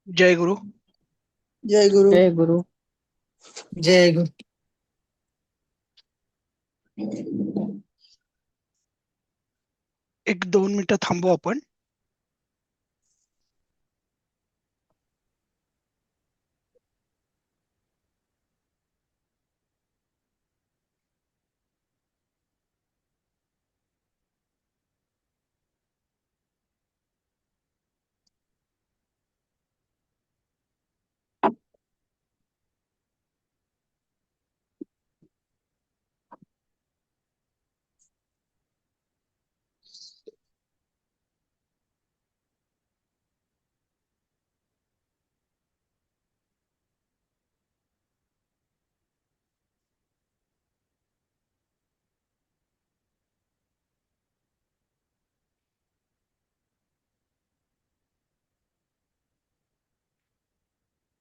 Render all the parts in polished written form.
जय गुरु. जय गुरु. जय गुरु. जय गुरु. एक 2 मिनिटं थांबू आपण.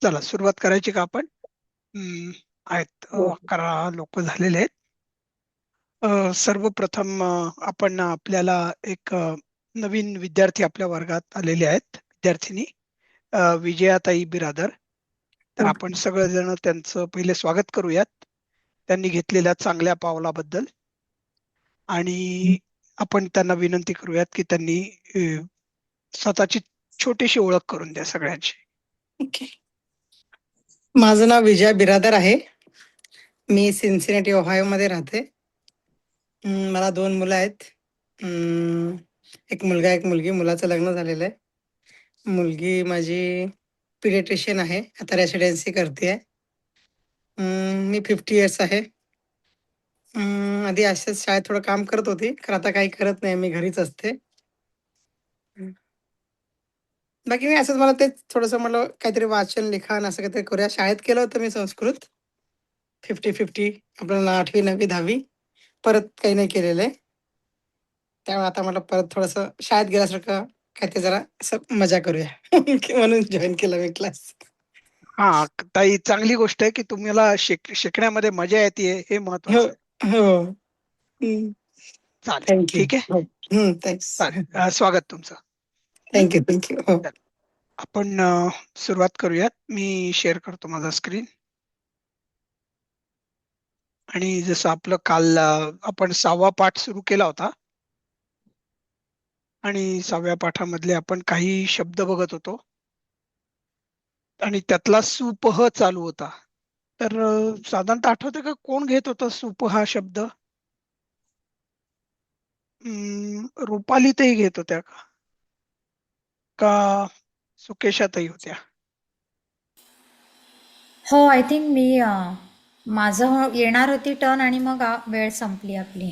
चला सुरुवात करायची का आपण? आहेत 11 लोक झालेले आहेत. सर्वप्रथम आपण आपल्याला एक नवीन विद्यार्थी आपल्या वर्गात आलेले आहेत, विद्यार्थिनी विजयाताई बिरादर. तर आपण सगळेजण त्यांचं पहिले स्वागत करूयात त्यांनी घेतलेल्या चांगल्या पावलाबद्दल, आणि आपण त्यांना विनंती करूयात की त्यांनी स्वतःची छोटीशी ओळख करून द्या सगळ्यांची. ओके. माझं नाव विजया बिरादर आहे. मी सिन्सिनेटी ओहायो मध्ये राहते. मला 2 मुलं आहेत. एक मुलगा एक मुलगी. मुलाचं लग्न झालेलं आहे. मुलगी माझी पिडियाट्रिशियन आहे, आता रेसिडेन्सी करते. मी 50 इयर्स आहे. आधी अशाच शाळेत थोडं काम करत होती, तर आता काही करत नाही, मी घरीच असते. बाकी मी असंच, मला तेच थोडंसं म्हटलं काहीतरी वाचन लिखाण असं काहीतरी करूया. शाळेत केलं होतं मी संस्कृत 50-50, आपल्याला 8वी 9वी 10वी, परत काही नाही केलेलं आहे. त्यामुळे आता मला परत थोडंसं शाळेत गेल्यासारखं काय ते जरा असं मजा करूया म्हणून जॉईन केला मी क्लास. हा ताई, चांगली गोष्ट आहे की तुम्हाला शिकण्यामध्ये मजा येते, हे हो महत्वाचं आहे. हो. चालेल, थँक्यू. ठीक आहे. हो. थँक्स. चालेल, स्वागत तुमचं. Thank you thank you. हो. तर आपण सुरुवात करूयात. मी शेअर करतो माझा स्क्रीन. आणि जसं आपलं काल आपण 6वा पाठ सुरू केला होता, आणि 6व्या पाठामधले आपण काही शब्द बघत होतो, आणि त्यातला सुपह चालू होता. तर साधारणतः आठवतं का कोण घेत होता सुप हा शब्द? रुपाली ताई घेत होत्या का? का सुकेशाताई होत्या? हो, आय थिंक मी माझं येणार होती टर्न आणि मग वेळ संपली आपली.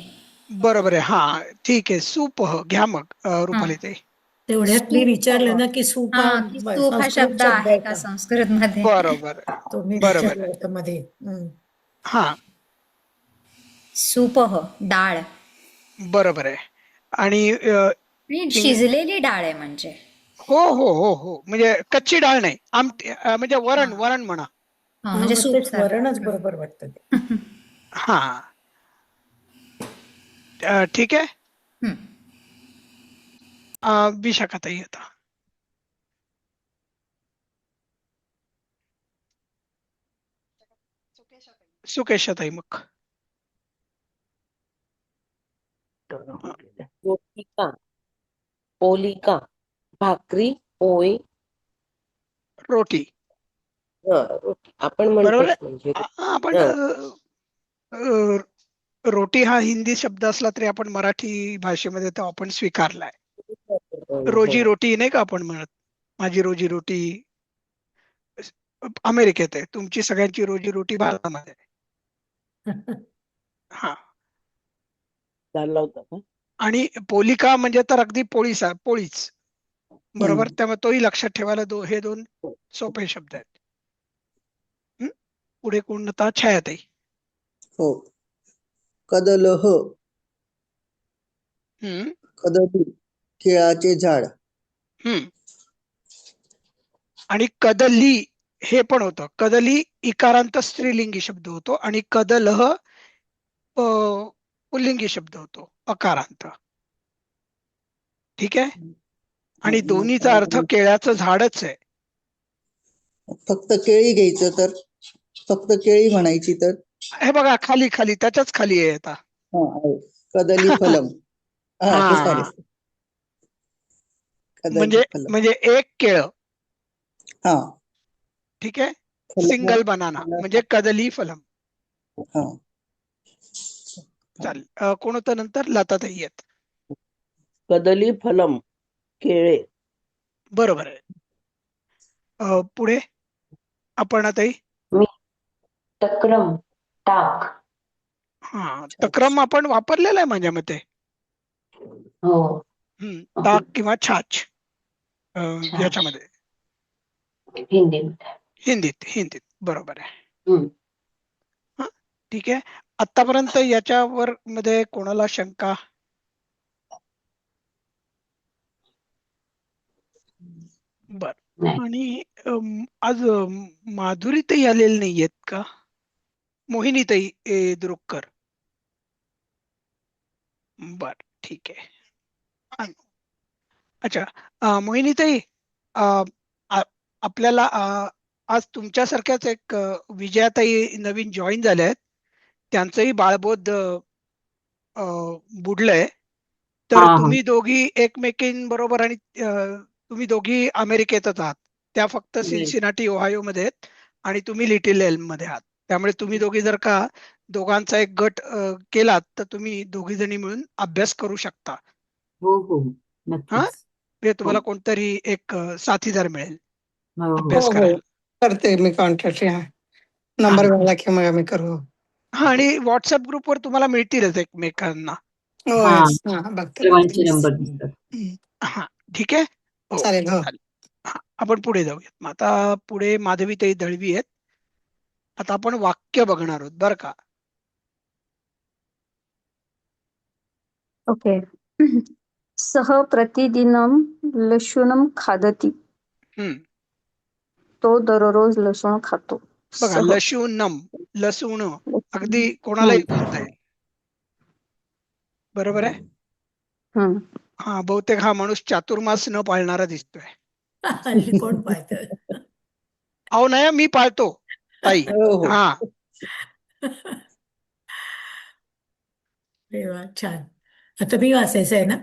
बरोबर आहे. हा ठीक आहे, सुपह घ्या मग हं. रुपाली ताई. तेवढ्यात मी विचारलं ना की सूप हा की स्तूप हा संस्कृत शब्द शब्द आहे आहे का का, संस्कृत मध्ये? बरोबर तो मी बरोबर विचारलं आहे. होतं मध्ये. हा सुपह डाळ, बरोबर आहे. आणि आणि शिजलेली डाळ आहे म्हणजे. हो हो हो हो, म्हणजे कच्ची डाळ नाही, आमटी, म्हणजे वरण, हां. वरण म्हणा. म्हणजे मग सूप तेच वरणच सारखं. बरोबर वाटतं ते. हा ठीक आहे. हं. विशाखाताई आता. सुकेशाताई मग. रोटिका, पोलिका, भाकरी, पोळी. रोटी. रोटी आपण बरोबर म्हणतोच आहे. म्हणजे. आपण हं. रोटी हा हिंदी शब्द असला तरी आपण मराठी भाषेमध्ये तो आपण स्वीकारलाय. रोजी हो. रोटी नाही का आपण म्हणत, माझी रोजी रोटी अमेरिकेत आहे, तुमची सगळ्यांची रोजी रोटी भारतामध्ये आहे. हा चालला होता का? आणि पोलिका म्हणजे तर अगदी पोळीच बरोबर. त्यामुळे तोही लक्षात ठेवायला हे दोन सोपे शब्द आहेत. हं? पुढे कोण आता? छायाताई. हो. कदलह, हम्म कदली, केळाचे झाड. हम्म आणि कदली हे पण होतं. कदली इकारांत स्त्रीलिंगी शब्द होतो आणि कदलह पुल्लिंगी शब्द होतो, अकारांत. ठीक आहे. आणि दोन्हीचा अर्थ केळ्याचं झाडच आहे. फक्त केळी घ्यायचं तर, फक्त केळी म्हणायची तर. हे बघा खाली खाली त्याच्याच खाली आहे आता. हा आहे. कदली फलम. हा ते हा सारे. कदली म्हणजे फलम. म्हणजे एक केळ. हा. ठीक आहे. फलम. सिंगल बनाना म्हणजे कदली फलम. हा. चालेल. कोण होतं नंतर? लताताई आहेत. कदली फलम, केळे. बरोबर आहे. पुढे अपर्णाताई. मी तक्रम, ताक. हा, तक्रम आपण वापरलेला आहे माझ्या मते. हो. ताक किंवा छाछ छाछ. याच्यामध्ये. हिंदीमध्ये. हिंदीत बरोबर आहे. हम्म. हा, ठीक आहे. आतापर्यंत याच्यावर मध्ये कोणाला शंका? बर. नाही. आणि आज माधुरीताई आलेले नाहीयेत का? मोहिनीताई द्रुक्कर. बर, ठीक आहे. अच्छा, मोहिनीताई, आपल्याला आज तुमच्यासारख्याच एक विजयाताई नवीन जॉईन झाल्या आहेत. त्यांचंही बाळबोध बुडलंय. तर हा. तुम्ही दोघी एकमेकींबरोबर आणि तुम्ही दोघी अमेरिकेतच आहात. त्या फक्त सिन्सिनाटी ओहायो मध्ये आहेत आणि तुम्ही लिटिल एल्म मध्ये आहात. त्यामुळे तुम्ही दोघी जर का दोघांचा एक गट केलात तर तुम्ही दोघी जणी मिळून अभ्यास करू शकता. हो हो हा, नक्कीच. म्हणजे तुम्हाला कोणतरी एक साथीदार मिळेल हो हो. अभ्यास हो हो करायला. करते मी कॉन्टॅक्ट. नंबर हा. मिळाला की मग आम्ही करू. हा, आणि व्हॉट्सअप ग्रुपवर तुम्हाला मिळतीलच एकमेकांना. हो हा. yes. हा बघते सर्वांचे बघते. नंबर दिसतात. हा, ठीक आहे. ओके, चालेल. हो. चालेल. हा, आपण पुढे जाऊयात. मग आता पुढे माधवीताई दळवी आहेत. आता आपण वाक्य बघणार आहोत बरं का. ओके. सः प्रतिदिनं लशुनं खादति. हम्म तो दररोज लसूण खातो. बघा, सः लशुनम, लसूण अगदी लसूण. कोणालाही बोलता येईल. बरोबर आहे. हम्म. हा, बहुतेक हा माणूस चातुर्मास न पाळणारा दिसतोय. हल्ली कोण पाहतं? अहो नाही, मी पाळतो ताई. हो हो. हा, अरे वा, छान. आता मी वाचायचं आहे ना?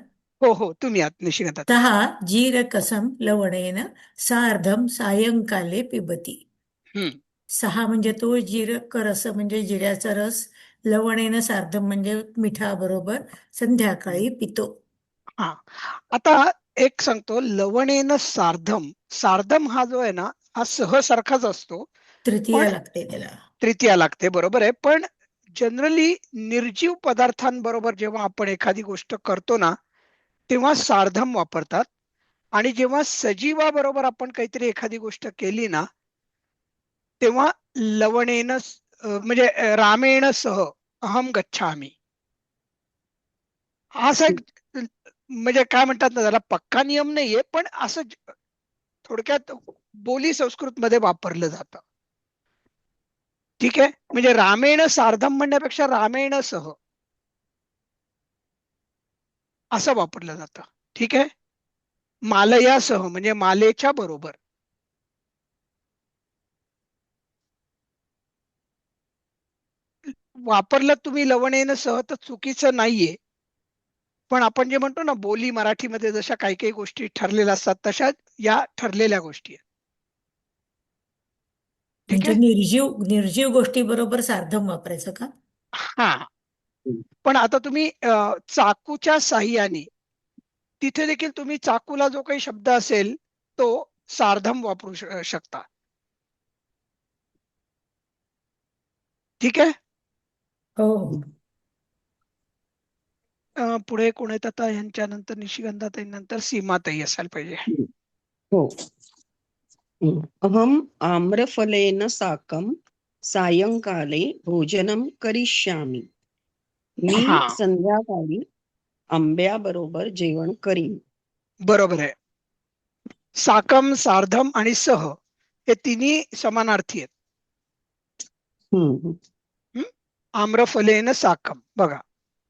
हो हो, तुम्ही आहात निशिगंधा ताई. तः जीरकसं लवणेन सार्धं सायंकाले पिबती. हम्म सहा म्हणजे तो जीरक रस म्हणजे जिऱ्याचा रस, लवणेनं सार्धं म्हणजे मिठाबरोबर संध्याकाळी पितो. हा, आता एक सांगतो. लवणेन सार्धम. सार्धम हा जो आहे ना, हा सह सारखाच असतो, तृतीया पण लागते त्याला. तृतीया लागते. बरोबर आहे. पण जनरली निर्जीव पदार्थांबरोबर जेव्हा आपण एखादी गोष्ट करतो ना, तेव्हा सार्धम वापरतात. आणि जेव्हा सजीवाबरोबर आपण काहीतरी एखादी गोष्ट केली ना, तेव्हा लवणेन म्हणजे रामेण सह अहम गच्छामी. असा एक म्हणजे काय म्हणतात ना, त्याला पक्का नियम नाहीये, पण असं थोडक्यात बोली संस्कृत मध्ये वापरलं जातं. ठीक आहे. म्हणजे रामेण सार्धम म्हणण्यापेक्षा रामेण सह असं वापरलं जातं. ठीक आहे. मालयासह म्हणजे मालेच्या बरोबर. वापरलं तुम्ही लवणेन सह तर चुकीचं नाहीये. पण आपण जे म्हणतो ना, बोली मराठीमध्ये जशा काही काही गोष्टी ठरलेल्या असतात, तशा या ठरलेल्या गोष्टी आहेत. ठीक म्हणजे आहे. निर्जीव गोष्टी बरोबर सार्धम वापरायचं का? हा, पण आता तुम्ही चाकूच्या साह्याने, तिथे देखील तुम्ही चाकूला जो काही शब्द असेल तो सार्धम वापरू शकता. ठीक आहे. हो हो. पुढे कोण आहेत आता यांच्या नंतर निशिगंधाताई नंतर सीमाताई असायला पाहिजे. हो. अहम आम्रफलेन साकं सायंकाले भोजनं करिष्यामि. मी हा संध्याकाळी आंब्याबरोबर जेवण करीन. बरोबर आहे. साकम, सार्धम आणि सह हे तिन्ही समानार्थी आहेत. हम्म. आम्रफलेन साकम बघा.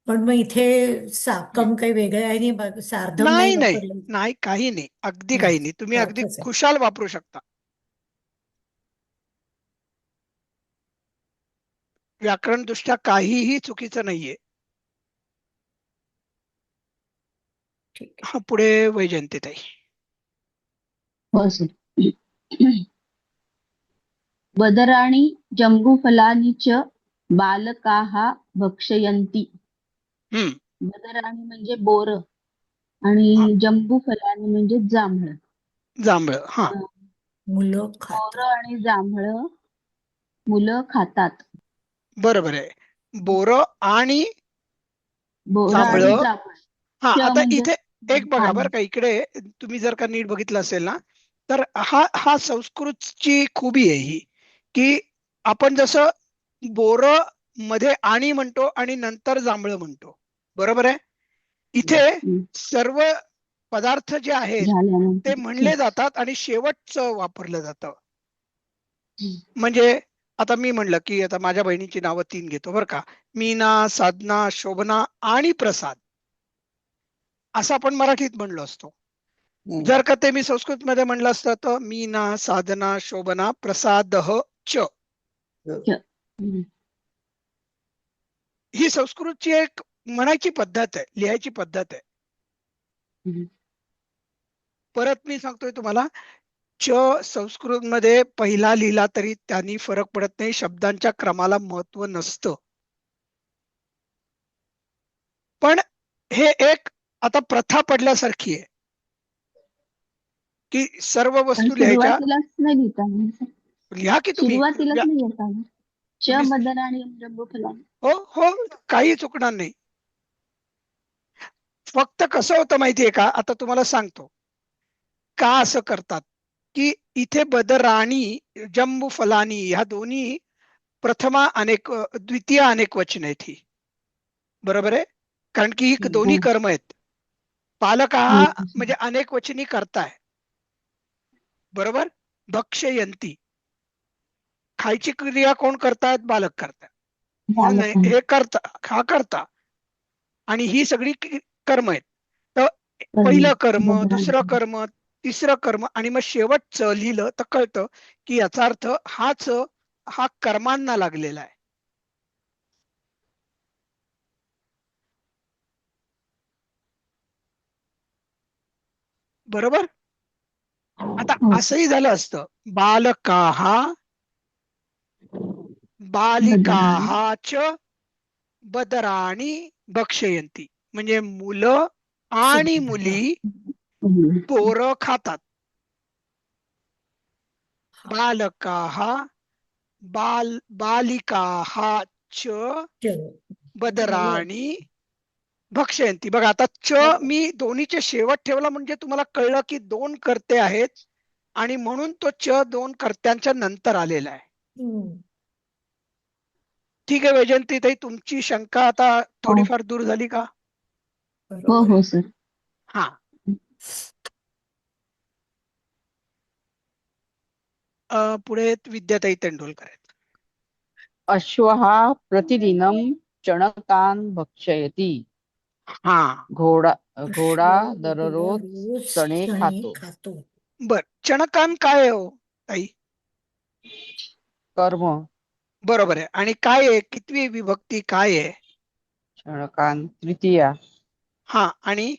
पण मग इथे साकम काही वेगळं आहे नाही, सार्धम नाही नाही नाही वापरलं. नाही, काही नाही, अगदी नाही, काही नाही. तुम्ही अगदी सारखंच आहे. खुशाल वापरू शकता. व्याकरण दृष्ट्या काहीही चुकीचं नाहीये. ठीक आहे. हा पुढे वैजयंतीताई. हो सर. बदराणि जम्बूफलानि च बालकाः भक्षयन्ति. बदराणि म्हणजे बोर आणि जम्बूफलानि म्हणजे जांभळं. जांभळ. हा मुलं बोर खातात. आणि जांभळं मुलं खातात. बरोबर आहे. बोर आणि बोर आणि जांभळं. जांभळं. हा च आता म्हणजे इथे एक बघा पाणी. बरं का, इकडे तुम्ही जर का नीट बघितलं असेल ना, तर हा संस्कृतची खूबी आहे ही, की आपण जसं बोर मध्ये आणि म्हणतो आणि नंतर जांभळं म्हणतो, बरोबर आहे. इथे सर्व पदार्थ जे आहेत झाल्यानंतर ते म्हणले जातात आणि शेवटचं वापरलं जातं. म्हणजे आता मी म्हणलं की आता माझ्या बहिणीची नावं 3 घेतो बरं का. मीना, साधना, शोभना आणि प्रसाद असं आपण मराठीत म्हणलो असतो. जर का ते मी संस्कृत मध्ये म्हणलं असतं तर मीना, साधना, शोभना, प्रसादः च. ही संस्कृतची एक म्हणायची पद्धत आहे, लिहायची पद्धत आहे. परत मी सांगतोय तुम्हाला, च संस्कृत मध्ये पहिला लिहिला तरी त्यांनी फरक पडत नाही, शब्दांच्या क्रमाला महत्व नसतं. पण हे एक आता प्रथा पडल्यासारखी आहे की सर्व पण वस्तू लिहायच्या. सुरुवातीलाच नाही लिहिता आलं सर. लिहा की तुम्ही. सुरुवातीलाच नाही येत आलं. च तुम्ही- बदराणि जम्बूफलानि. हो हो, काही चुकणार नाही. फक्त कसं होतं माहितीये का, आता तुम्हाला सांगतो का असं करतात, की इथे बदराणी जम्बू फलानी ह्या दोन्ही प्रथमा अनेक द्वितीय अनेक वचन आहेत ही, बरोबर आहे. कारण की ही दोन्ही कर्म आहेत. पालक हा म्हणजे अनेक वचनी करताय, बरोबर. भक्षयंती खायची क्रिया कोण करतात, बालक करतात. म्हणून हे करता, हा करता, आणि ही सगळी कर्म आहेत. तर पहिलं कर्म, दुसरं कर्म, तिसरं कर्म आणि मग शेवटचं लिहिलं तर कळतं की याचा अर्थ हा कर्मांना लागलेला आहे. बरोबर. आता असंही झालं असतं, बालकाः बालिकाः च बदराणि भक्षयन्ति, म्हणजे मुलं आणि मुली पोरं खातात. बालकाः बालिकाः च बदराणि भक्षयन्ति. बघा आता च मी दोन्हीचे शेवट ठेवला म्हणजे तुम्हाला कळलं की 2 कर्ते आहेत आणि म्हणून तो च 2 कर्त्यांच्या नंतर आलेला आहे. ठीक आहे वैजयंती ताई, तुमची शंका आता थोडीफार दूर झाली का? हो हो सर. हा. पुढे विद्याताई तेंडुलकर आहेत. अश्वः प्रतिदिनं चणकान् भक्षयति. हा घोडा दररोज चणे खातो. बर, चणकान काय हो ताई? कर्म. बरोबर आहे. आणि काय आहे, कितवी विभक्ती काय आहे? चणकान तृतीया. हा, आणि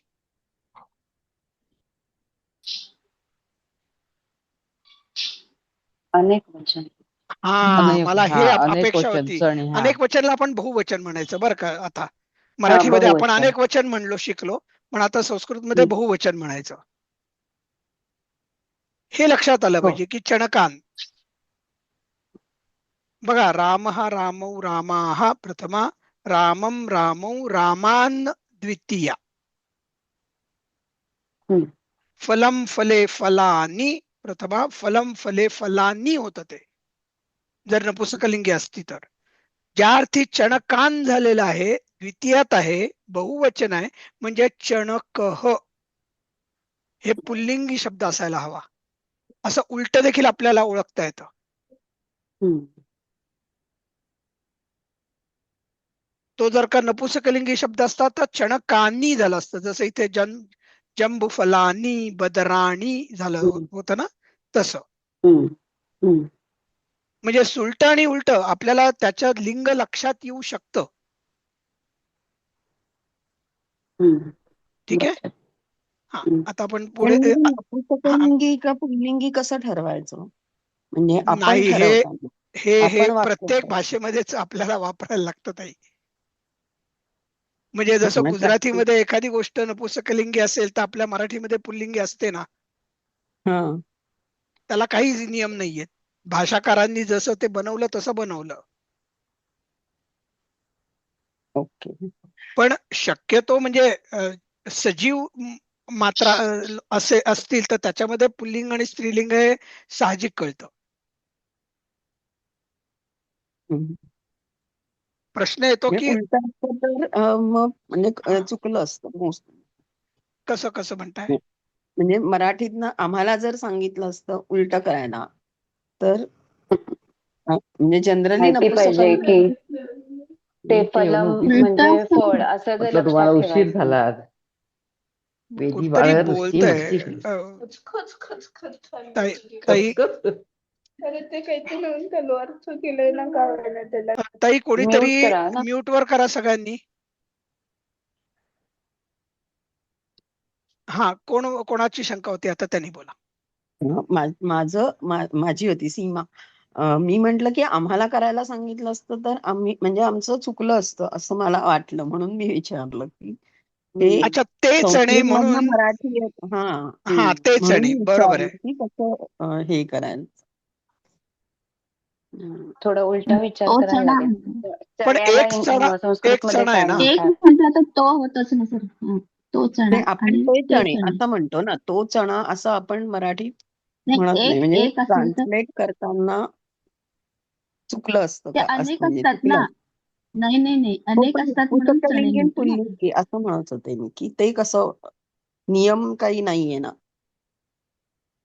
अनेक वचन. हा, मला हे अनेक अपेक्षा वचन होती. चणे. अनेक वचनला आपण बहुवचन म्हणायचं बरं का. आता मराठीमध्ये आपण बहुवचन. अनेक वचन म्हणलो, शिकलो, पण आता संस्कृतमध्ये बहुवचन म्हणायचं. हे लक्षात आलं पाहिजे की चणकान. बघा, रामः रामौ रामाः प्रथमा, रामं रामौ रामान् द्वितीया. हम्म. फलम फले फलानी प्रथमा, फलम फले फलानी होतं ते जर नपुंसकलिंगी असती तर. ज्या अर्थी चणकान झालेलं आहे, द्वितीयात आहे, बहुवचन आहे, म्हणजे चणकः हे पुल्लिंगी शब्द असायला हवा. असं उलट देखील आपल्याला ओळखता येतं. हम्म. तो जर का नपुंसकलिंगी शब्द असता तर चणकानी झालं असतं. जसं इथे जंबू फलानी बदराणी झालं होतं ना, तसं. हम्म. हम्म. म्हणजे सुलट आणि उलट आपल्याला त्याच्यात लिंग लक्षात येऊ शकतं. हम्म. ठीक आहे. बरोबर. हा, हम्म. आता आपण पण पुढे हा, नपुंसकलिंगी का पुल्लिंगी कसं ठरवायचं? म्हणजे आपण नाही, हे ठरवताना हे हे आपण प्रत्येक वापरतो. भाषेमध्येच आपल्याला वापरायला लागतं ताई. म्हणजे जसं मग गुजरातीमध्ये एखादी गोष्ट नपुंसकलिंगी असेल तर आपल्या मराठीमध्ये पुल्लिंगी असते ना, हा. त्याला काहीच नियम नाहीयेत. भाषाकारांनी जसं ते बनवलं तसं बनवलं. ओके. पण शक्यतो म्हणजे सजीव मात्रा असे असतील तर त्याच्यामध्ये पुल्लिंग आणि स्त्रीलिंग हे साहजिक कळतं. हम्म. प्रश्न येतो म्हणजे की उलट असतं तर मग म्हणजे चुकलं असतं मोस्ट. कसं कसं म्हणताय? म्हणजे मराठीतनं आम्हाला जर सांगितलं असतं उलट करायला तर म्हणजे जनरली माहिती पाहिजे की ते फलम म्हणजे फळ असं जर म्हटलं तुम्हाला लक्षात उशीर ठेवायचं. झाला. वेदी कोणतरी बाळ नुसती बोलतंय. मस्ती करते. ताई ते काहीतरी नवीन चालू अर्थ केलंय ना काय त्याला. ताई कोणीतरी म्यूट करा ना. म्यूट वर करा सगळ्यांनी. हा, कोणाची शंका होती आता त्यांनी बोला. माझी होती सीमा. मी म्हंटल की आम्हाला करायला सांगितलं असतं तर आम्ही म्हणजे आमचं चुकलं असतं असं मला वाटलं, म्हणून मी विचारलं की ते अच्छा, ते चणे संस्कृत मधनं म्हणून. मराठी येत. हा, ते म्हणून चणे मी बरोबर विचारलं आहे. की कसं हे करायचं. थोडा उलटा विचार तो करायला चणा लागेल. पण एक चण्याला संस्कृत मध्ये चणा आहे काय ना. एक म्हणतात? म्हटलं तर तो होतच ना सर. तो चणा नाही, आपण आणि ते ते चणे चणे. असं म्हणतो ना, तो चणा असं आपण मराठीत म्हणत नाही, नाही. एक म्हणजे एक असेल तर ट्रान्सलेट करताना चुकलं असतं ते का असं, अनेक म्हणजे असतात ना. चुकलं. नाही नाही नाही, हो, अनेक पण असतात म्हणून चणे पुस्तकलिंगी आणि म्हणतो ना. पुल्लिंगी असं म्हणत होते मी, की ते कसं नियम काही नाहीये ना.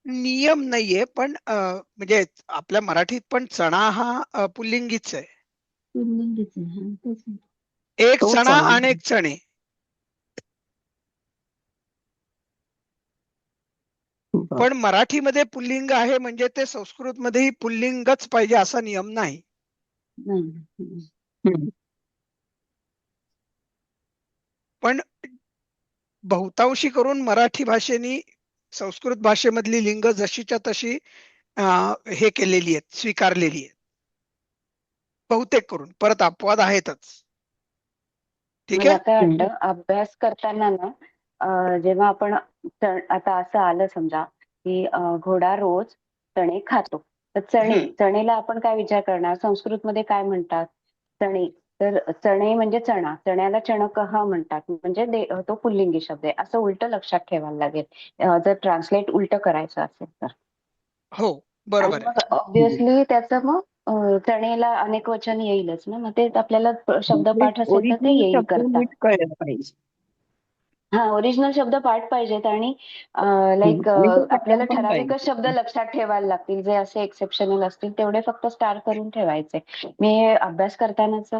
नियम नाहीये, पण म्हणजे आपल्या मराठीत पण चणा हा पुल्लिंगीच आहे. पुल्लिंगीच आहे. हा, तेच ना. एक तो चणा चणा. अनेक चणे. पण मराठीमध्ये पुल्लिंग आहे म्हणजे ते संस्कृत मध्येही पुल्लिंगच पाहिजे असा नियम नाही. हम्म. पण बहुतांशी करून मराठी भाषेने संस्कृत भाषेमधली लिंग जशीच्या तशी हे केलेली आहेत, स्वीकारलेली आहेत बहुतेक करून. परत अपवाद आहेतच. ठीक मला आहे. काय वाटतं अभ्यास करताना ना जेव्हा आपण आता असं आलं समजा की घोडा रोज चणे खातो, तर चणेला आपण काय विचार करणार? संस्कृत मध्ये काय म्हणतात? चणे. तर चणे म्हणजे चणा, चण्याला चणकः म्हणतात, म्हणजे तो पुल्लिंगी शब्द आहे. असं उलट लक्षात ठेवायला लागेल जर ट्रान्सलेट उलट करायचं असेल तर. हो, बरोबर आहे. ऑब्विसली त्याचं मग चणेला अनेक वचन येईलच ना, मग ते आपल्याला शब्द पाठ असेल तर ते ओरिजिनल येईल शब्द करता. नीट कळलं पाहिजे. हा, ओरिजिनल शब्द पाठ पाहिजेत आणि लाईक आणि तो आपल्याला कळला पण ठराविकच शब्द पाहिजे. लक्षात ठेवायला लागतील. जे असे एक्सेप्शनल असतील तेवढे फक्त स्टार करून ठेवायचे. मी अभ्यास करतानाच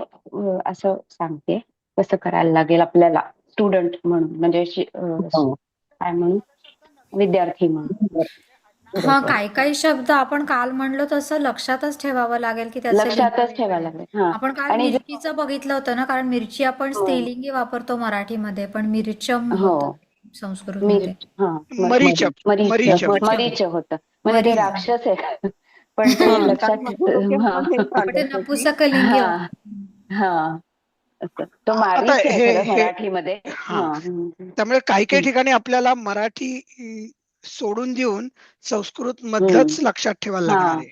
असं सांगते कसं करायला लागेल आपल्याला स्टुडंट म्हणून, म्हणजे काय म्हणून, विद्यार्थी म्हणून. हा, काही शब्द आपण काल म्हणलो तसं लक्षातच ठेवावं लागेल की त्याचे लिंग लक्षातच ठेवायला वेगळे. लागेल. हा, आपण काल आणि मिरचीचं बघितलं होतं ना, कारण मिरची आपण स्त्रीलिंगी वापरतो मराठीमध्ये, पण मिरचम होतं संस्कृतमध्ये. मरीच होतं, म्हणजे ते राक्षस आहे. पण ते लक्षात पण ते नपुंसकलिंगी होतं. हा, तो आता मारीच आहे हे खरं मराठीमध्ये. त्यामुळे काही ठिकाणी आपल्याला मराठी सोडून देऊन संस्कृत मधलंच लक्षात ठेवायला लागणार आहे.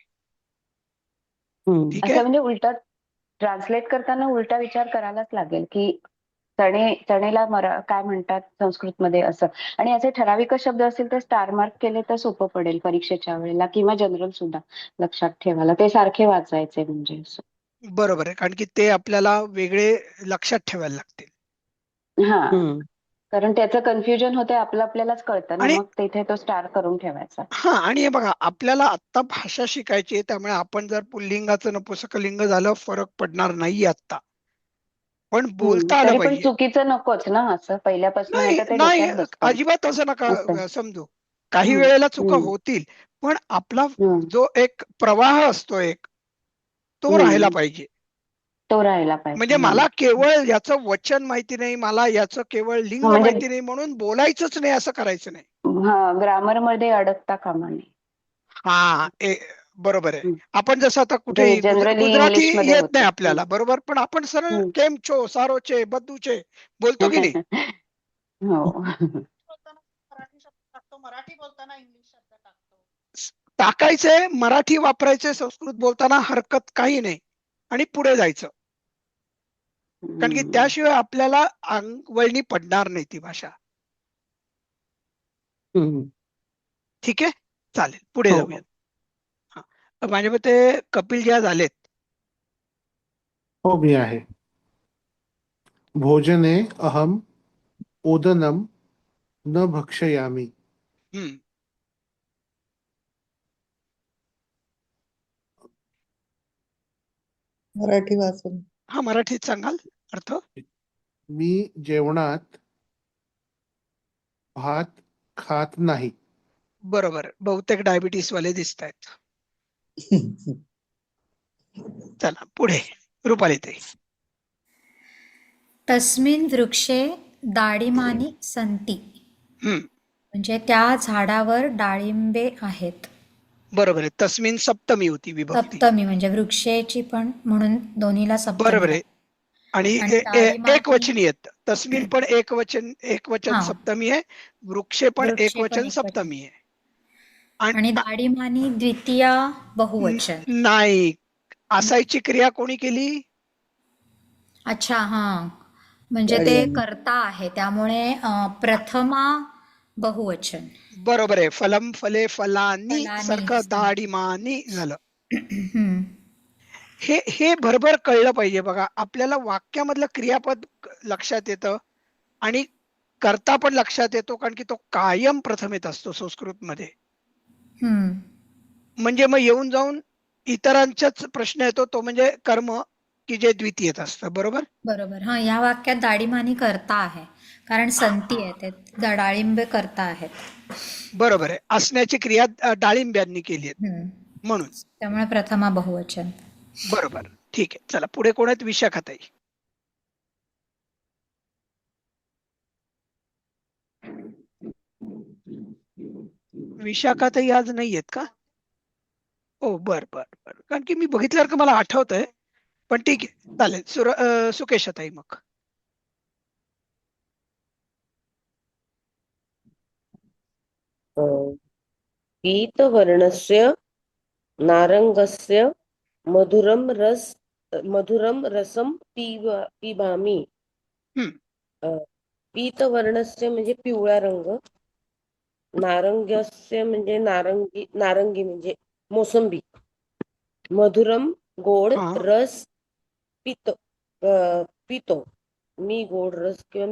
ठीक आहे. असं म्हणजे उलटा ट्रान्सलेट करताना उलटा विचार करायलाच लागेल की चणेला काय म्हणतात संस्कृतमध्ये असं. आणि याचे ठराविक शब्द असतील तर स्टार मार्क केले तर सोपं पडेल परीक्षेच्या वेळेला, किंवा जनरल सुद्धा लक्षात ठेवायला, ते सारखे वाचायचे म्हणजे असं. बरोबर आहे, कारण की ते आपल्याला वेगळे लक्षात ठेवायला लागतील. हा, कारण त्याचं कन्फ्युजन होते, आपल्यालाच कळतं ना, आणि मग तिथे तो स्टार करून ठेवायचा. हा, आणि हे बघा, आपल्याला आता भाषा शिकायची आहे, त्यामुळे आपण जर पुल्लिंगाचं नपुंसकलिंग झालं फरक पडणार नाही आता, पण बोलता आलं तरी पण पाहिजे. चुकीचं नकोच ना, असं पहिल्यापासून आहे नाही तर ते नाही, डोक्यात बसतं अजिबात असं नका असं. समजू. काही वेळेला चुका होतील, पण आपला जो एक प्रवाह असतो तो राहायला पाहिजे. तो राहायला पाहिजे. म्हणजे मला केवळ याचं वचन माहिती नाही, मला याचं केवळ लिंग म्हणजे माहिती नाही म्हणून बोलायचंच नाही, असं करायचं नाही. हा, ग्रामर मध्ये अडकता कामा नये. हा, बरोबर आहे. आपण जसं आता कुठे ते जनरली गुजराती इंग्लिश मध्ये येत होतं. नाही आपल्याला, बरोबर, पण आपण सरळ केम छो, सारोचे, बद्दूचे बोलतो की नाही. हो. मराठी बोलताना इंग्लिश शब्द टाकतो. टाकायचे, मराठी वापरायचे, संस्कृत बोलताना हरकत काही नाही, आणि पुढे जायचं, कारण की त्याशिवाय आपल्याला वळणी पडणार नाही ती भाषा. ठीक आहे, चालेल, पुढे जाऊया. माझ्या मते कपिल ज्या झालेत. हो, मी आहे. भोजने अहम ओदनम न भक्षयामी. मराठी वाचून. हा, मराठीत सांगाल अर्थ? मी जेवणात भात खात नाही. बरोबर, बहुतेक डायबिटीस वाले दिसत आहेत. चला पुढे, रुपाली ताई. तस्मिन् वृक्षे डाळिंबानी सन्ति. म्हणजे त्या झाडावर डाळिंबे आहेत. बरोबर आहे, तस्मिन सप्तमी होती विभक्ती. सप्तमी म्हणजे वृक्षेची पण, म्हणून दोन्हीला सप्तमी. बरोबर आहे, आणि एक वचनी आहेत. तस्मिन पण एक वचन सप्तमी आहे, वृक्षे पण एक वचन सप्तमी आहे. आणि डाळिंबानी द्वितीया बहुवचन. नाही, असायची क्रिया कोणी केली? अच्छा, हा, म्हणजे ते कर्ता आहे, त्यामुळे प्रथमा बहुवचन. बरोबर आहे, फलम फले फलानी सारखं डाळिंबानी झालं. हे भरभर कळलं पाहिजे. बघा, आपल्याला वाक्यामधलं क्रियापद लक्षात येतं आणि कर्ता पण लक्षात येतो, कारण की तो कायम प्रथमेत असतो संस्कृतमध्ये. म्हणजे मग येऊन जाऊन इतरांचाच प्रश्न येतो, तो म्हणजे कर्म, की जे द्वितीयत असतं. बरोबर बरोबर. हा, या वाक्यात डाळिंबानी कर्ता आहे, कारण संती आहे, ते डाळिंबे कर्ता आहेत. बरोबर आहे, असण्याची क्रिया डाळिंब्यांनी केली आहे म्हणून, त्यामुळे प्रथमा बहुवचन. बरोबर, ठीक आहे. चला पुढे कोण आहेत? विशाखाताई. विशाखाताई आज नाही आहेत का? हो, बर बर बर, कारण की मी बघितल्यावर मला आठवतंय, पण ठीक आहे, चालेल. सुकेशाताई मग. पीतवर्णस्य नारंगस्य मधुरम रसम पिबामी. पीतवर्णस्य म्हणजे पिवळा रंग, नारंगस्य म्हणजे नारंगी म्हणजे मोसंबी, मधुरम गोड, रस पितो. मी गोड रस, किंवा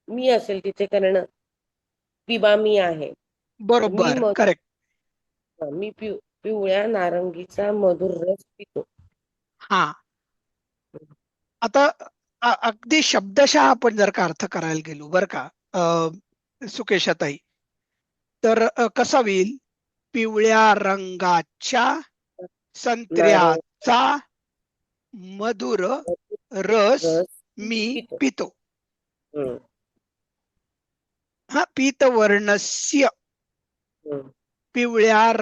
मी असेल तिथे, कारण पिबामी आहे. बरोबर, करेक्ट. मी पिवळ्या नारंगीचा मधुर रस पितो. हा, आता अगदी शब्दशः आपण जर का अर्थ करायला गेलो, बर का सुकेशाताई, तर कसा होईल? पिवळ्या रंगाच्या संत्र्याचा मधुर रस मी पितो. हा, पीतवर्णस्य, पिवळ्या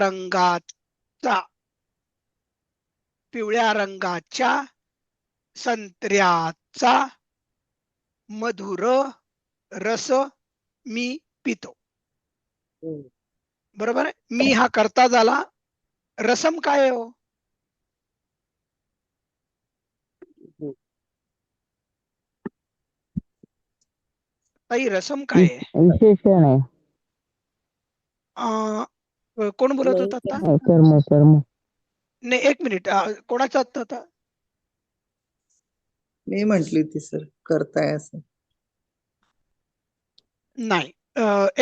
रंगाच्या संत्र्याचा मधुर रस मी पितो. बरोबर आहे, मी हा कर्ता झाला. रसम काय हो? ताई रसम काय आहे? विशेषण आहे. कोण बोलत नाही होता आता? कर्म कर्म. नाही, एक मिनिट. कोणाचा होता? मी म्हंटली होती सर करताय असं. नाही,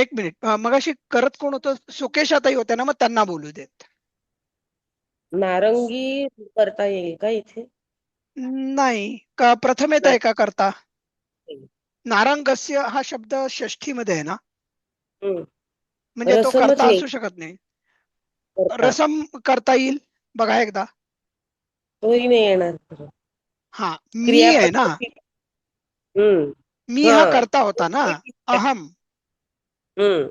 एक मिनिट. मगाशी करत कोण होतं? सुकेशाताई होत्या ना, मग त्यांना बोलू देत. नारंगी करता येईल का इथे? नाही, का प्रथम येत आहे का करता? नाही. नारंगस्य हा शब्द षष्ठी मध्ये आहे ना, हम्म. म्हणजे तो रसमच करता येईल असू शकत नाही. करता. रसम करता येईल, बघा एकदा. तोही नाही येणार खरं. हा, मी आहे ना, क्रियापद हम्म. मी हा हा. करता होता ना. अहम हम्म.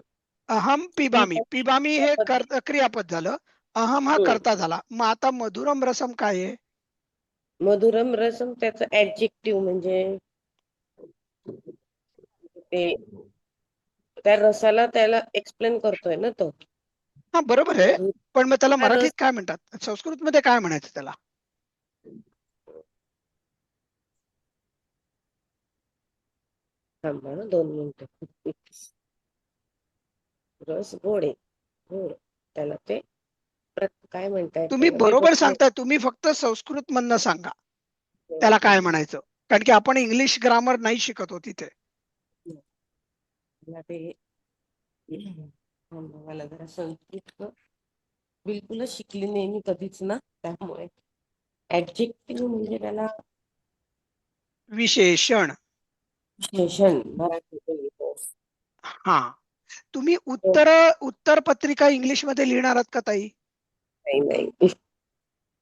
अहम पिबामी. पिबामी हे क्रियापद झालं. अहम हा करता झाला. मग आता मधुरम रसम काय आहे? मधुरम रसम त्याचं ऍडजेक्टिव्ह म्हणजे ते त्या रसाला त्याला एक्सप्लेन करतोय ना तो. हा, बरोबर आहे. मधुर पण मग त्याला हा मराठीत रस काय म्हणतात? संस्कृत मध्ये काय म्हणायचं त्याला? थांबा ना 2 मिनिटं. रस गोड आहे. गोड. त्याला ते काय म्हणतायत तुम्ही त्याला बरोबर वेगळं सांगताय. तुम्ही फक्त संस्कृत मधनं सांगा त्याला काय म्हणायचं, कारण की आपण इंग्लिश ग्रामर नाही शिकत हो तिथे. मला ते मला जरा संस्कृत बिलकुलच शिकली नाही मी कधीच ना, त्यामुळे ऍडजेक्टिव्ह म्हणजे त्याला विशेषण. विशेषण मराठीत. हा, तुम्ही उत्तर पत्रिका इंग्लिश मध्ये लिहिणार आहात का ताई? नाही.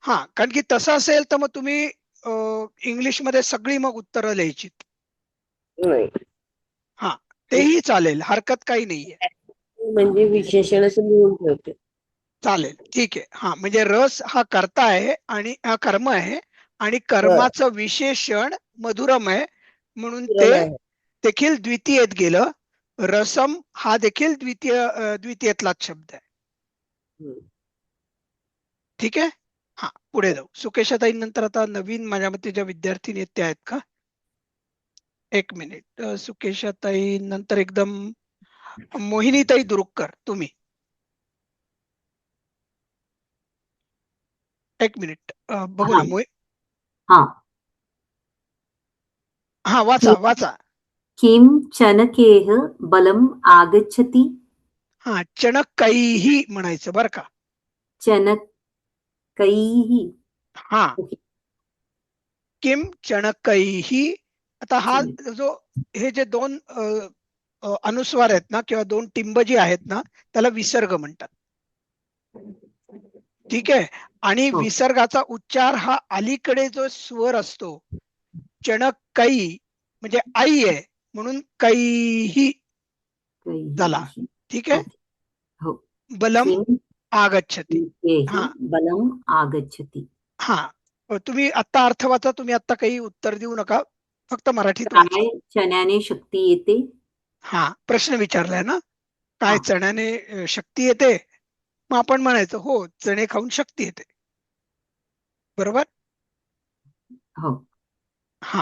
हा, कारण की तसं असेल तर मग तुम्ही इंग्लिश मध्ये सगळी मग उत्तरं लिहायची. नाही. हा, तेही चालेल, हरकत काही नाहीये. म्हणजे विशेषण असं लिहून ठेवते. चालेल, ठीक आहे. हा, म्हणजे रस हा कर्ता आहे आणि हा कर्म आहे आणि कर्माचं विशेषण मधुरम आहे, म्हणून ते आहे. देखील द्वितीयेत गेलं. रसम हा देखील द्वितीयेतलाच शब्द आहे. ठीक आहे. हा, पुढे जाऊ. सुकेशाताई नंतर आता नवीन माझ्या मते ज्या विद्यार्थी त्या आहेत का? एक मिनिट. सुकेशाताई नंतर एकदम मोहिनीताई दुरुक्कर, तुम्ही. एक मिनिट बघू ना. हा. हा, वाचा. किं चनकेह बलम आगच्छति. हा, चणकैही म्हणायचं बरं का. चनकैहि. हा, किम चणकैही. आता हा जो हे जे 2 अनुस्वार आहेत ना, किंवा 2 टिंब जी आहेत ना, त्याला विसर्ग म्हणतात. ठीक आहे. आणि विसर्गाचा उच्चार हा अलीकडे जो स्वर असतो, चणकै म्हणजे आई आहे, म्हणून कैही झाला. ठीक आहे. बलम आगच्छति. हा, बलम आगच्छति. हा, तुम्ही आता अर्थ वाचा. तुम्ही आता काही उत्तर देऊ नका, फक्त मराठीत वाचा. काय चण्याने शक्ती येते? हा, प्रश्न विचारलाय ना, काय चण्याने शक्ती येते? मग आपण म्हणायचं हो, चणे खाऊन शक्ती येते. बरोबर. हो. हा,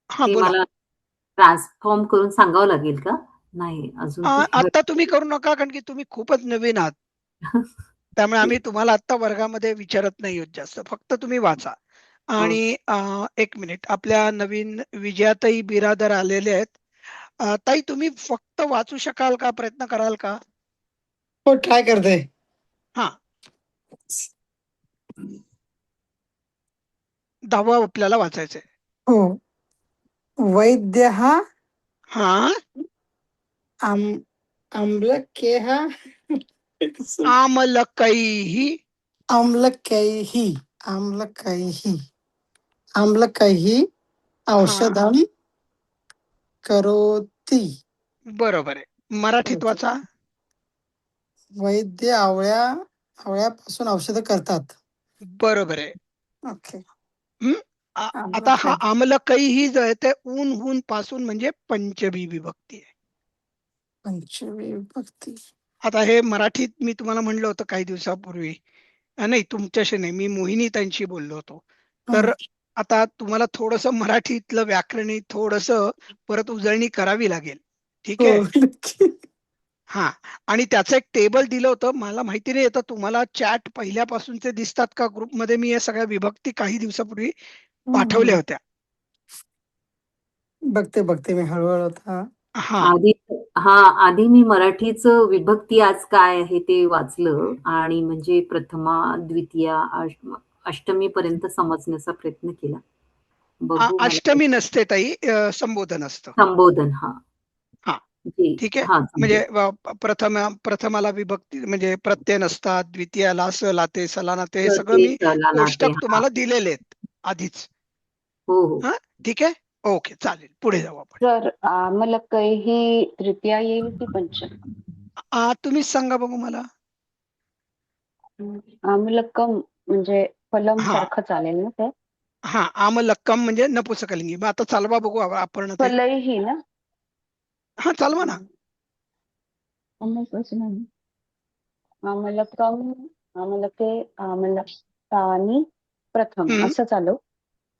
हा, बोला. मला ट्रान्सफॉर्म करून सांगावं लागेल का? नाही अजून. आता तुम्ही करू नका, कारण की तुम्ही खूपच नवीन आहात. त्यामुळे आम्ही तुम्हाला आता वर्गामध्ये विचारत नाही आहोत जास्त. फक्त तुम्ही वाचा. आणि एक मिनिट, आपल्या नवीन विजयाताई बिरादर आलेले आहेत. ताई, तुम्ही फक्त वाचू शकाल का? प्रयत्न कराल का? हो, ट्राय करते. हा, 10वा आपल्याला वाचायचंय. हो. वैद्य हा आम्लकेह आमलकैही. आम्लकैही औषधम करोति. बरोबर आहे. मराठीत वाचा. वैद्य आवळ्यापासून औषध करतात. बरोबर आहे. ओके. आता हा आमलकैही जो आहे ते ऊन पासून म्हणजे पंचमी विभक्ती आहे. पंचमी विभक्ती. आता हे मराठीत मी तुम्हाला म्हणलं होतं काही दिवसापूर्वी नाही तुमच्याशी नाही, मी मोहिनीताईंशी बोललो होतो. तर आता तुम्हाला थोडंसं मराठीतलं व्याकरणी थोडंसं परत उजळणी करावी लागेल. ठीक आहे. हो. हा, आणि त्याचं एक टेबल दिलं होतं. मला माहिती नाही आता तुम्हाला चॅट पहिल्यापासूनचे दिसतात का ग्रुपमध्ये. मी या सगळ्या विभक्ती काही दिवसापूर्वी पाठवल्या होत्या. बघते मी हळूहळू आता. हा आधी मी मराठीचं विभक्ती आज काय आहे ते वाचलं आणि म्हणजे प्रथमा, द्वितीया, अष्टमी पर्यंत समजण्याचा प्रयत्न केला. बघू मला अष्टमी नसते ताई, संबोधन असतं. संबोधन. हा जी, ठीक आहे. हा म्हणजे प्रथमाला विभक्ती म्हणजे प्रत्यय नसतात, द्वितीयाला स लाते, सला नाते, हे सगळं मी कोष्टक तुम्हाला दिलेले आहेत आधीच. हो. हा ठीक आहे. ओके, चालेल, पुढे जाऊ आपण. सर आमलकई ही तृतीया येईल की पंचम? तुम्हीच सांगा बघू मला. आमलकम म्हणजे फलम हा सारखं चालेल ना ते? हा, आमलक्कम म्हणजे नपुसकलिंगी. मग आता चालवा बघू आपण ते. फलई ही ना? हा, चालवा ना. आमलकम, आमलके, आमलकानी प्रथम असं चालू.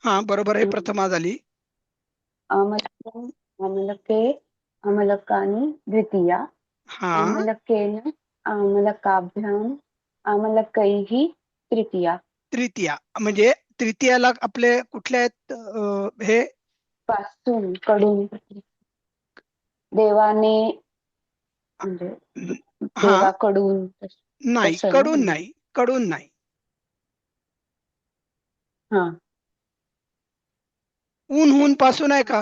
हा बरोबर आहे, प्रथमा झाली. आमलकम, आमलके, आमलकानी द्वितीया, हा आमलकेन, आमलकाभ्याम, आमलकैहि तृतीया. तृतीया म्हणजे तृतीयाला आपले कुठले आहेत हे? पासून, कडून, देवाने म्हणजे हा देवाकडून नाही, तसं ना? कडून नाही, कडून नाही. हा, ऊन पासून आहे का?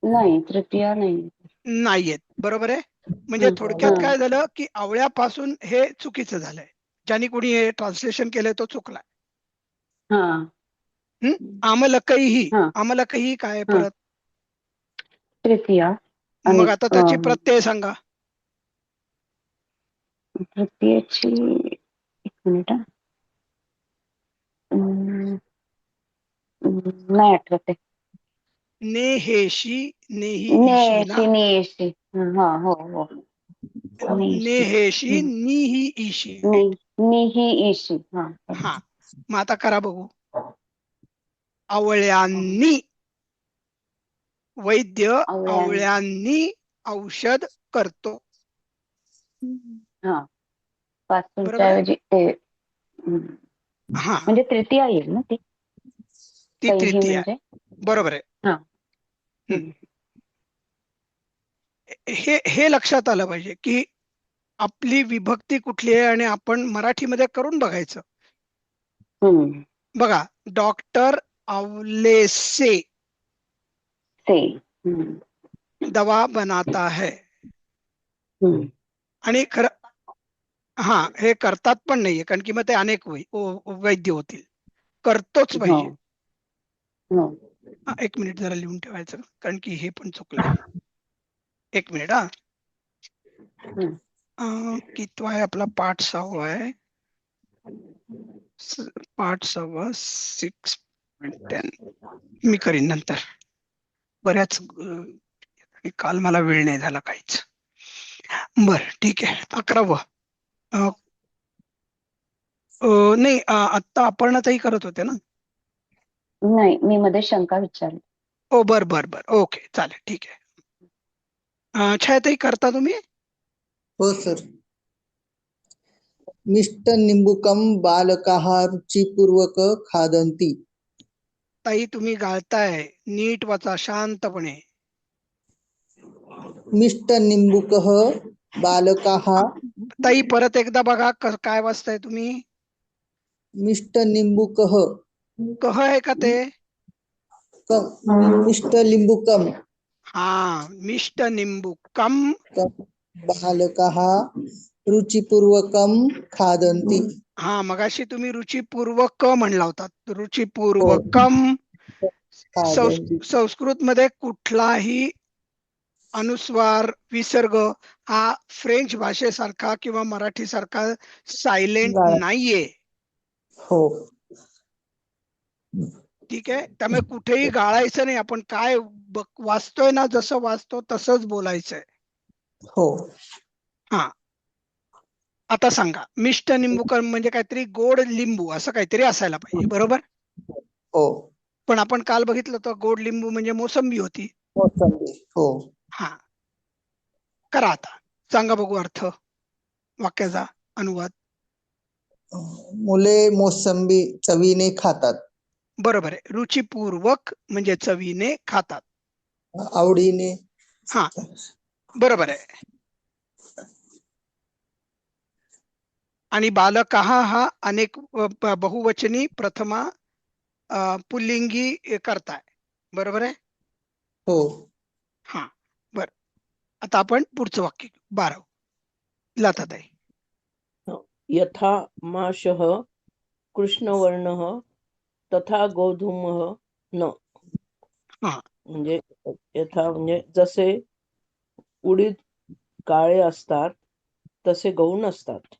नाही, तृतीया नाही. नाहीयेत, बरोबर आहे. म्हणजे थोडक्यात काय झालं की आवळ्यापासून हे चुकीचं झालंय. ज्यांनी कोणी हे ट्रान्सलेशन केलंय तो चुकलाय. आमलकही, आमलकही काय परत? तृतीया. मग आता त्याची प्रत्यय सांगा. तृतीयाची एक मिनिट, नाही आठवत आहे. नेहेशी, नेही इशी ना? नेशी. हा, हो. नेहेशी, निही इशी. निही इशी. हा, मग आता करा बघू. आवळ्यांनी, वैद्य आवळ्यांनी औषध करतो. हा, पासूनच्या बरोबर आहे. ऐवजी ते हा, म्हणजे तृतीया येईल ना ती? ती तृतीया म्हणजे बरोबर आहे. हे लक्षात आलं पाहिजे की आपली विभक्ती कुठली आहे आणि आपण मराठीमध्ये करून बघायचं. बघा, डॉक्टर आवलेसे दवा बनाता है. आणि खरं हे करतात पण नाहीये, कारण की मग ते अनेक वैद्य होतील. करतोच पाहिजे. एक मिनिट जरा लिहून ठेवायचं, कारण की हे पण चुकलंय. एक मिनिट. कितवा आहे आपला? पाठ 6 आहे. पाठ 6, 6.10. मी करीन नंतर. बऱ्याच काल मला वेळ नाही झाला काहीच. बर, ठीक आहे. 11वं. नाही, आत्ता अपर्णाताई करत होते ना? नाही, मी मध्ये शंका विचारली. बर. ओके, चालेल, ठीक आहे. छायाताई करता तुम्ही? हो सर. मिष्ट निंबुकम बालकाः रुचिपूर्वक खादन्ति. ताई तुम्ही गाळताय, नीट वाचा शांतपणे. मिष्ट निंबुकः बालकाः. ताई परत एकदा बघा काय वाचताय तुम्ही? मिष्ट निंबुकः. कह आहे का ते? मिष्ट लिंबुकम. हा, मिष्ट निंबुकम बालकाः रुचिपूर्वकम खादन्ति. हा, मगाशी तुम्ही रुचिपूर्वक म्हणला होता. रुचिपूर्वकम. संस्कृत मध्ये कुठलाही अनुस्वार, विसर्ग हा फ्रेंच भाषेसारखा किंवा मराठी सारखा सायलेंट नाहीये. हो, ठीक आहे. त्यामुळे कुठेही गाळायचं नाही. आपण काय वाचतोय ना, जसं वाचतो तसंच बोलायचंय. हो. हा, आता सांगा, मिष्ट निंबूकर म्हणजे काहीतरी गोड लिंबू असं काहीतरी असायला पाहिजे, बरोबर? हो. पण आपण काल बघितलं होतं गोड लिंबू म्हणजे मोसंबी होती. मोसंबी. हो. हा, करा आता, सांगा बघू अर्थ वाक्याचा अनुवाद. मुले मोसंबी चवीने खातात. बरोबर आहे. रुचिपूर्वक म्हणजे चवीने खातात. आवडीने. हा, बरोबर आहे. आणि बालकः हा अनेक बहुवचनी प्रथमा पुल्लिंगी करताय, बरोबर आहे? हो. हा, बर. आता आपण पुढचं वाक्य 12 लताताई. यथा माषः कृष्णवर्णः तथा गोधूमः न. हा, म्हणजे यथा म्हणजे जसे उडीद काळे असतात तसे गहू नसतात.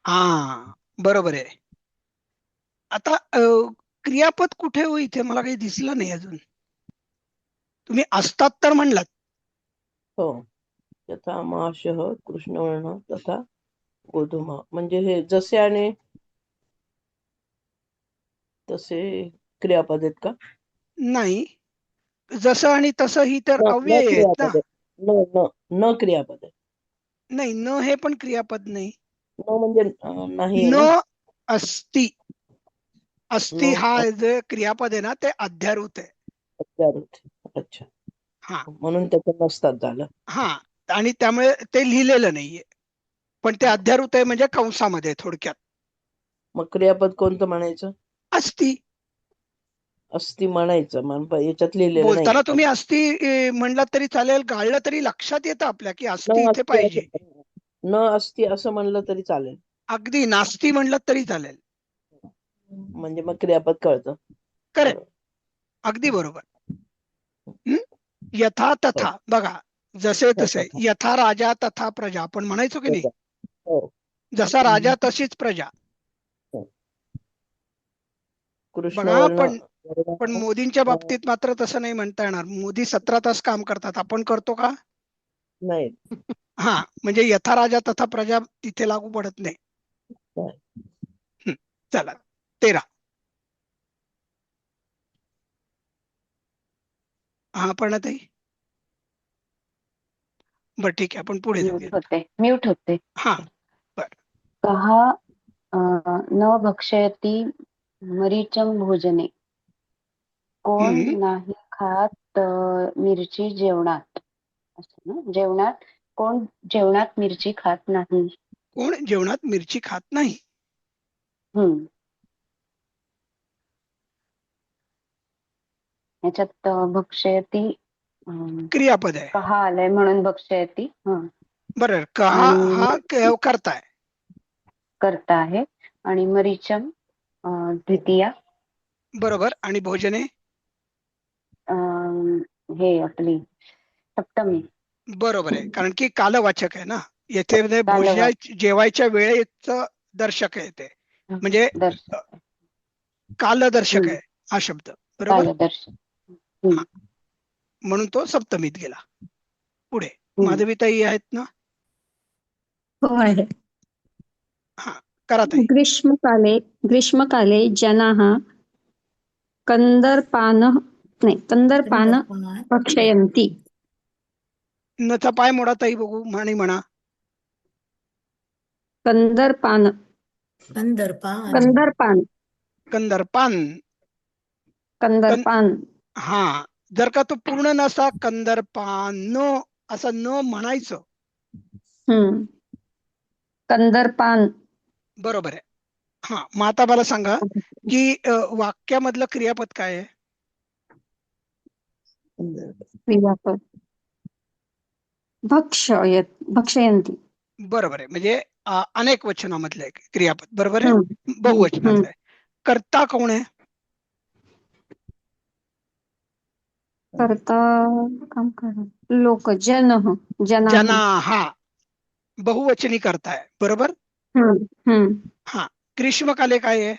हा, बरोबर आहे. आता क्रियापद कुठे हो इथे मला काही दिसलं नाही अजून. तुम्ही असतात तर म्हणलात. हो, यथा माषः कृष्णवर्ण तथा गोधूम म्हणजे हे जसे आणि तसे क्रियापद आहेत का? नाही, जसं आणि तसं ही तर न अव्यय आहेत ना. क्रियापद आहे. न न क्रियापद आहे. नाही, न हे पण क्रियापद नाही. न म्हणजे नाही आहे न ना. अस्ति. अस्ति हा जे क्रियापद आहे ना ते अध्यारूत आहे. अच्छा, हा, म्हणून त्याचं नसतात झालं. हा, आणि त्यामुळे ते लिहिलेलं नाहीये, पण ते अध्यारूत आहे म्हणजे कंसामध्ये थोडक्यात. मग क्रियापद कोणतं म्हणायचं? अस्ति. अस्ति म्हणायचं, याच्यात लिहिलेलं नाही. बोलताना तुम्ही अस्ति म्हणलात तरी चालेल, गाळलं तरी लक्षात येतं आपल्या की अस्ति इथे अस्ति पाहिजे. न अस्ति असं म्हणलं तरी चालेल. अगदी नास्ति म्हणलं तरी चालेल. म्हणजे मग क्रियापद कळतं. करेक्ट, अगदी बरोबर. यथा तथा, बघा, जसे तसे. यथा राजा तथा प्रजा आपण म्हणायचो की नाही? जसा राजा तशीच प्रजा. बघा, पण मोदींच्या बाबतीत मात्र तसं नाही म्हणता येणार. मोदी 17 तास काम करतात, आपण करतो का? नाही. हा, म्हणजे यथा राजा तथा प्रजा तिथे लागू पडत नाही. चला 13. हा, पण ताई बर, ठीक आहे, आपण पुढे जाऊया. म्यूट होते. हा, बर. कहा न भक्षयती मरीचम भोजने. कोण नाही खात मिरची जेवणात. असं ना, जेवणात कोण जेवणात मिरची खात नाही. कोण जेवणात मिरची खात नाही. याच्यात भक्षयती क्रियापद आहे. कहा आलंय म्हणून भक्षयती. बरं, कहा हा करताय. करता आहे. आणि मरीचम द्वितीया. बरोबर. आणि भोजने हे आपली सप्तमी. बरोबर आहे, कारण की कालवाचक आहे ना. येथे भोजना जेवायच्या वेळेचं दर्शक आहे ते, म्हणजे कालदर्शक आहे हा शब्द, बरोबर. म्हणून तो सप्तमीत गेला. पुढे माधवीताई आहेत ना? हो आहे. हा, करा ताई. ग्रीष्मकाले जनाः कंदर्पान भक्षयन्ति. नचा पाय मोडा ताई, बघू आणि म्हणा. कंदर्पान. हा, जर का तो पूर्ण नसता कंदर्पान असं न म्हणायचं. कंदर्पान. बरोबर आहे. हा, मग आता मला सांगा की वाक्यामधलं क्रियापद काय आहे? क्रियापद भक्षयन्ति. बरोबर आहे, म्हणजे अनेक वचनामधलं आहे क्रियापद, बरोबर आहे, बहुवचनातलं आहे. कर्ता कोण आहे? कर्ता काम करा लोक, जना. हा, बहुवचनी करताय, बरोबर. हा, ग्रीष्मकाले काय आहे?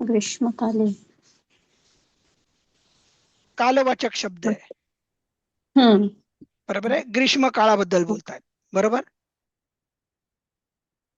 ग्रीष्मकाले कालवाचक शब्द आहे. बरोबर आहे. ग्रीष्म काळाबद्दल बोलतायत. बरोबर.